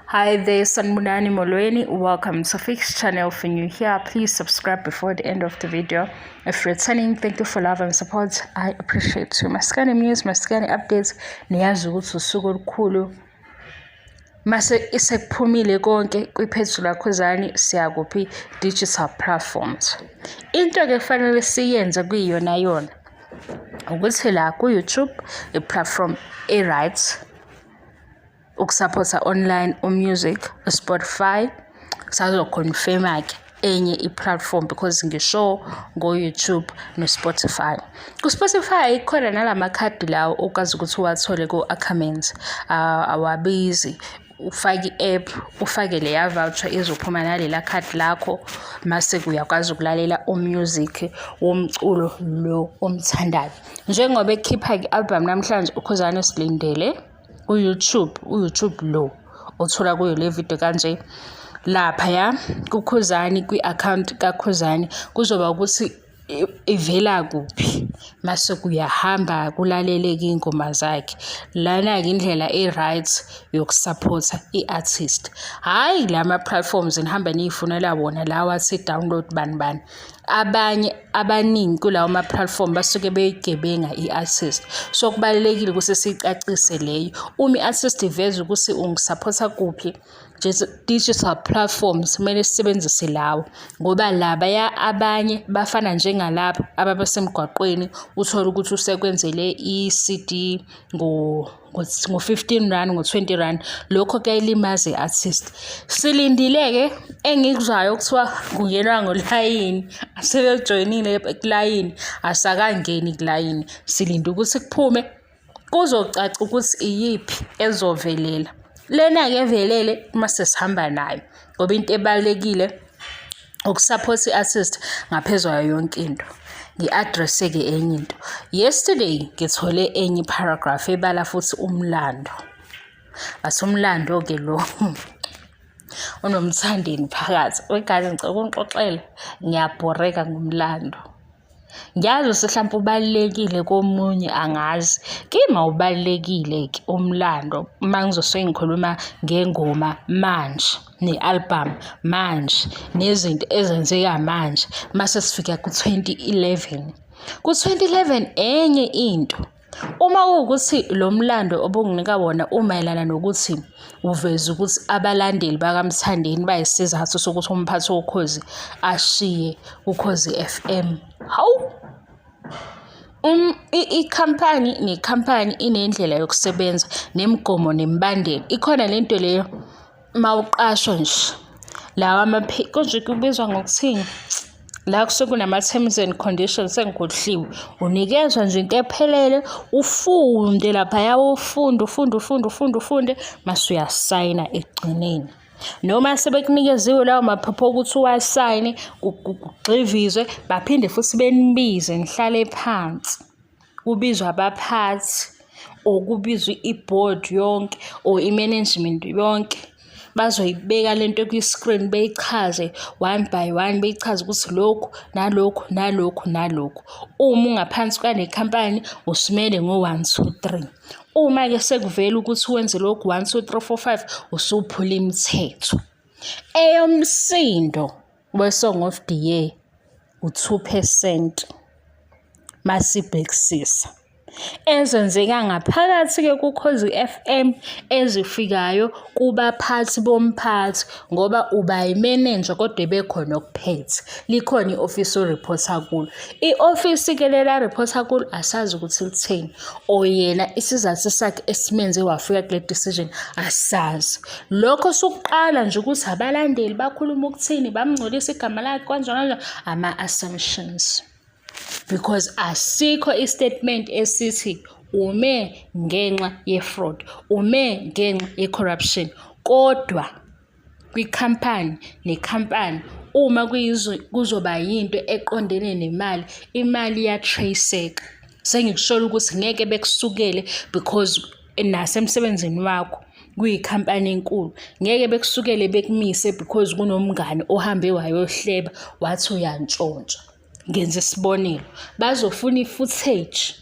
Hi there, Sanbonani Molweni. Welcome to Fix channel. If you're new here, please subscribe before the end of the video. If you're returning, thank you for love and support. I appreciate you. Maskani news, maskani updates. Niyazi ukuthi usuku olukhulu mase isekuphumile konke kwiphethu lakhozani siyakuphi digital platforms. Into ke kufanele siyenze kuyiyona yona ukuthi la ku YouTube i-platform e-right ukusupporta online music, Spotify sazoconfirma ke enye i-platform because ngisho ngo-YouTube no-Spotify. Ku-Spotify khona nalamakhadi lawo okwazi ukuthi uwathole ku-Ackermans, awabizi. Ufake i-app, ufake leya voucher izophuma nalela khadi lakho mase uyakwazi ukulalela umusic womculo lo omthandayo. Njengoba ekhipha i-album namhlanje ukhuzana silindele uYouTube lo othola kuyo le video kanje lapha ya kukhuzani kwi-account kakhuzani kuzoba ukuthi ivela kuphi mase kuyahamba kulaleleke ingoma zakhe. Lana ke indlela e-right yokusupporta i-artist, hayi lama platforms nihamba niyifunela wona lawa athi download bani. Abanye abaningi kulawo ma platform basuke beyigebenga i-artist, so kubalekile ukuthi sicacise leyo. Uma i-artist iveza ukuthi ungisupporta kuphi digital platforms kumele sisebenzise lawo, ngoba laba abanye bafana njengalapha ababasemgwaqweni uthola ukuthi usekwenzele i-CD ngo-15 rand, ngo-20 rand. Lokho kuyalimaza i-artist. Silindile-ke engikuzwayo kuthiwa kungenwa ngolayini, asebejoyinile kulayini, asakangeni kulayini. Silinde ukuthi kuphume kuzocaca ukuthi iyiphi ezovelela. Lena-ke evelele mase sihamba nayo ngoba into ebalekile ukusupport i-artist ngaphezulu yayo yonke into. Ngi-address-ke enye into. Yesterday ngithole enye paragraph ebala futhi umlando. Umlando-ke lo unomthandeni phakathi. Wegane ngicela ukungixoxela, ngiyabhoreka ngomlando. Ngiyazi mhlawumbe ubalekile komunye angazi. Kimi ubalekile ke umlando mangizosuke ngikhuluma ngengoma manje ne-album manje nezinto ezenzeka manje mase sifika ku-2011. Ku-2011 enye into. Uma kuwukuthi lo mlando obunginika wona umayelana nokuthi uveza ukuthi abalandeli bakaMthandeni bayisizathu sokuthi umphathi wokhozi ashiye uKhozi FM. Hawu, ikhampani nekhampani inendlela yokusebenza nemigomo nemibandela. Ikhona lento leyo mawuqashwa nje lawa konje kubizwa ngokuthini la kusuke kunama-terms and conditions sengikhohliwe. Unikezwa nje into ephelele ufunde laphaya, ufunde mase uyasayina ekugcineni. Noma sebekunikeziwe lawo maphepha ukuthi uwasayine kugxivizwe, baphinde futhi benibize nihlale phansi kubizwa abaphathi okubizwa i-board yonke or i-management yonke. Bazoyibeka lento kwi-screen beyichaze one by one, beyichaze ukuthi lokhu nalokhu. Uma ungaphansi kwanekhampani usimele ngo-1, 2, 3. Uma-ke sekuvela ukuthi wenze lokhu 1, 2, 3, 4, 5 usuphula imithetho. Eyomsindo we-Song of the Year u-2% masibhekisisa ezenzeka ngaphakathi-ke kuKhozi FM ezifikayo kubaphathi bomphathi, ngoba uba yimenenja kodwa bekhona okuphethe. Likhona i-office oreporta kulo. I-office-ke lela reporta kulo asazi ukuthi litheni, oyena isizathu sakhe esimenze wafika kule decision asazi. Lokho sokuqala nje ukuthi abalandeli bakhuluma ukuthini, bamngcolisa igama lakhe kanjalo ama-assumptions. Because asikho i-statement esithi ume ngenxa ye-fraud, ume ngenxa ye-corruption. Kodwa kwikhampani nekhampani uma kuzoba yinto eqondene nemali, imali iyatraceka. Sengikushola ukuthi ngeke bekusukele because nasemsebenzini wakho kuyikhampani enkulu, ngeke bekusukele bekumise because kunomngane ohambe wayohleba wathi uyantshontsha. Ngenza isibonelo, bazofuna i-footage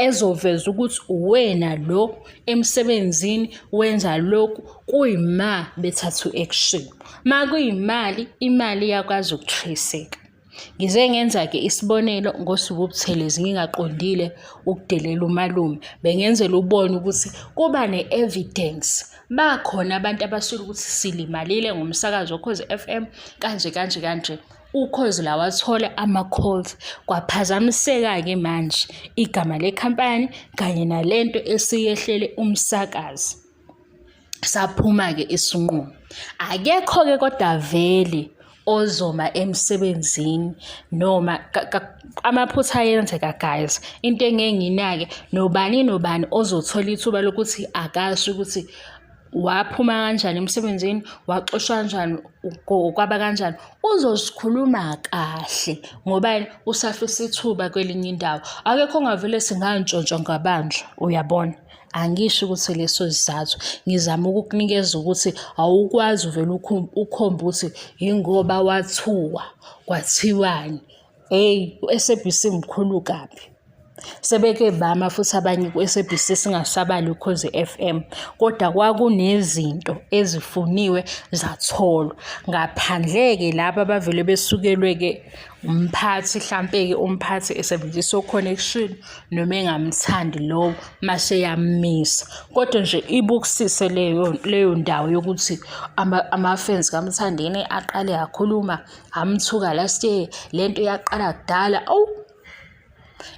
ezoveza ukuthi uwena lo emsebenzini wenza lokhu kuyima bethatha action. Makuyimali, imali iyakwazi ukutraceka. Ngize ngenza-ke isibonelo ngosuku uButhelezi ngingaqondile ukudelela umalume. Bengenzela ubone ukuthi kuba ne-evidence. Bakhona abantu abasuke ukuthi silimalile ngomsakazo Ukhozi FM kanje. Ukhozi la wathola ama-calls kwaphazamiseka-ke manje igama lekhampani kanye nalento esiyehlele umsakazi. Saphuma-ke isinqumo. Akekho-ke kodwa vele ozoma emsebenzini noma amaphutha ayenzeka guys. Into engengiyinake nobani ozothola ithuba lokuthi akasho ukuthi waphuma kanjani emsebenzini, waxoshwa kanjani, kwaba kanjani, uzosikhuluma kahle ngoba usafisa ithuba kwelinye indawo. Akekho ongavele singantshontshwa ngabanjwa, uyabona. Angisho ukuthi leso sizathu, ngizama ukukunikeza ukuthi awukwazi uvele ukhomba ukuthi yingoba wathuka kwathiwani. Hey, u-SABC mkhulu kabi. Sebeke bama futhi abanye ku-SABC singasabali Ukhozi FM, kodwa kwakunezinto ezifuniwe zatholwa. Ngaphandle-ke laba abavele besukelwe-ke umphathi, hlampe-ke umphathi esebenzisa o-connection noma engamthandi lowo mase yamisa. Kodwa nje ibukisise leyo ndawo yokuthi ama-fans kaMthandeni aqale akhuluma amthuka last year, lento yaqala kudala.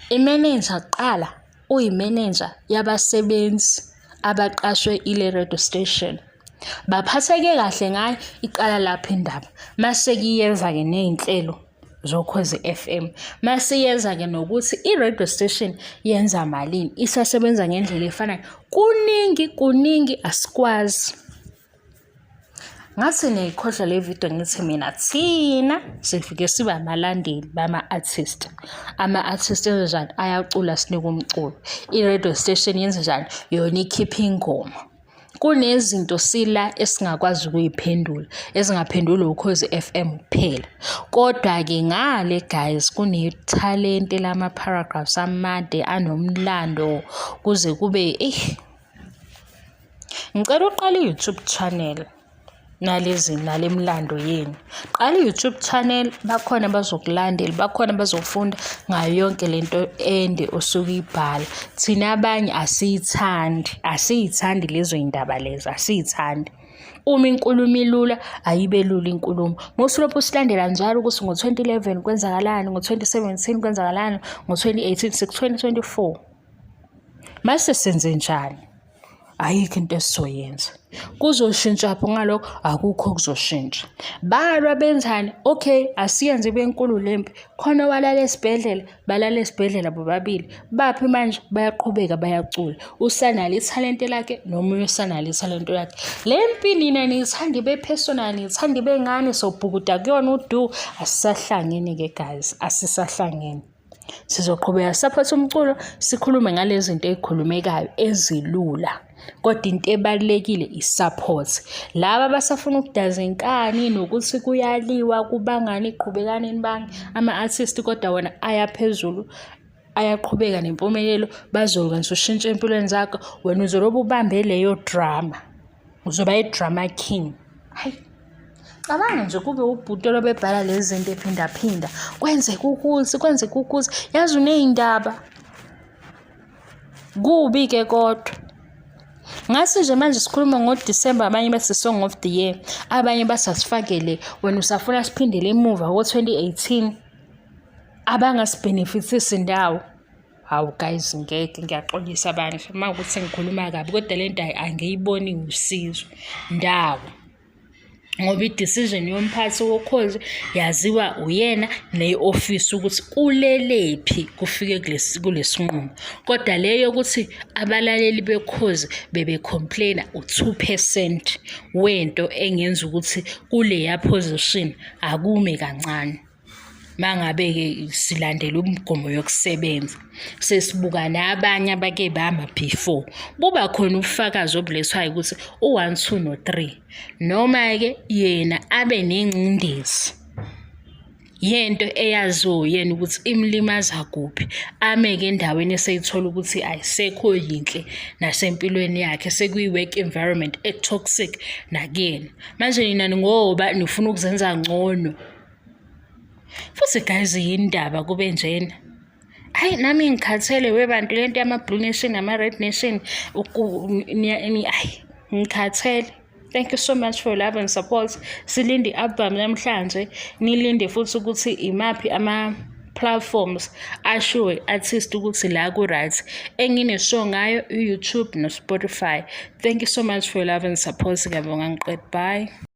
Imanager qala uyimanager yabasebenzi abaqashwe ile radio station. Baphatheke kahle ngayo iqala lapha indaba. Mase kiyeza-ke nezinhlelo zokhozi FM. Mase yeza-ke nokuthi i-radio station yenza malini, isasebenza ngendlela efanayo. Kuningi asikwazi. Ngathi neyikhohlwa le video ngithi mina thina sifike siba amalandeli bama-artist. Ama-artist enjani ayacula sinika umculo. I-radio station yenza njani, yona ikhipha ingoma. Kunezinto sila esingakwazi ukuyiphendula, ezingaphendulwa Ukhozi FM kuphela. Kodwa-ke ngale guys kunethalente lama-paragraphs amade anomlando kuze kube ngicela uqala i-YouTube channel nale mlando yenu. Qala i-YouTube channel, bakhona bazokulandela, bakhona bazofunda ngayo yonke lento ende osuke uyibhala. Thina abanye asiyithandi lezo indaba lezo, asiyithandi. Uma inkulumo ilula ayibe lula inkulumo. Mosulopho silandela njalo ukuthi ngo-2011 kwenzakalani, ngo-2017 kwenzakalani, ngo-2018 2024. Mase senze njani? Ayikho into esizoyenza. Kuzoshintsha lapho ngalokho akukho kuzoshintsha. Balwa benzani? Okay, asiyenze benkulu lempi. Khona walala esibhedlela, balala esibhedlela bobabili. Baphi manje bayaqhubeka bayacula. Usanalo ithalente lakhe nomunye usanalo ithalente lakhe. Lempi nina niyithanda ibe personal, niyithanda ibe ngane sobhukuda kuyona udu. Asisahlangene ke guys, asisahlangene. Sizoqhubeka support umculo, sikhulume ngalezi zinto ezikhulumekayo ezilula. Kodwa into ebalekile i-support. Laba basafuna ukudaza inkani nokuthi kuyaliwa kubangani iqhubekane nibange ama-artist, kodwa wona ayaphezulu, ayaqhubeka nempumelelo. Bazokwenza ushintshe empilweni zakho, wena uzoloba ubambe leyo drama, uzoba i-drama king. Hayi, cabanga nje kube ubhutolo bebhala lezi zinto ephinda kwenzeka ukuthi yazi uneyindaba kubi-ke. Kodwa ngasi nje manje sikhuluma ngoDisemba, abanye bathi Song of the Year, abanye basasifakele wena usafuna siphindele emuva ngo-2018 abangasibhenefithisi ndawo. Hawu guys, ngeke ngiyaxolisa abantu uma ukuthi ngikhuluma kabi, kodwa le nto angiyiboni usizo ndawo. Ngoba i-decision yomphathi wokhozi yaziwa uyena ne-office ukuthi kulelephi kufike kulesinqumo. Kodwa leyo ukuthi abalaleli bekhozi bebe-complaina u2% wento engenza ukuthi kuleya position akume kancane. Mangabe-ke silandela umgomo yokusebenza, sesibuka nabanye abake bama before, buba khona ubufakazi obulethwayo ukuthi u1 2 no3, noma-ke yena abe nengcindezi yento eyaziwo yena ukuthi imlimaza kuphi, ameke endaweni eseyithola ukuthi ayisekho yinhle nasempilweni yakhe, sekuyi-work environment e-toxic nakuyena. Manje nina ngoba nifuna ukuzenza ngcono futhi guys, yini indaba kube njena? Hayi, nami ngikhathele webantu lento yama-Blue Nation nama-Red Nation, hayi ngikhathele. Thank you so much for your love and support. Silinde i-album namhlanje, nilinde futhi ukuthi imaphi ama-platforms ashiwe artist ukuthi la ku-right. Engine-show ngayo YouTube no-Spotify. Thank you so much for your love and support. Ngiyabonga, ngiqede. Bye.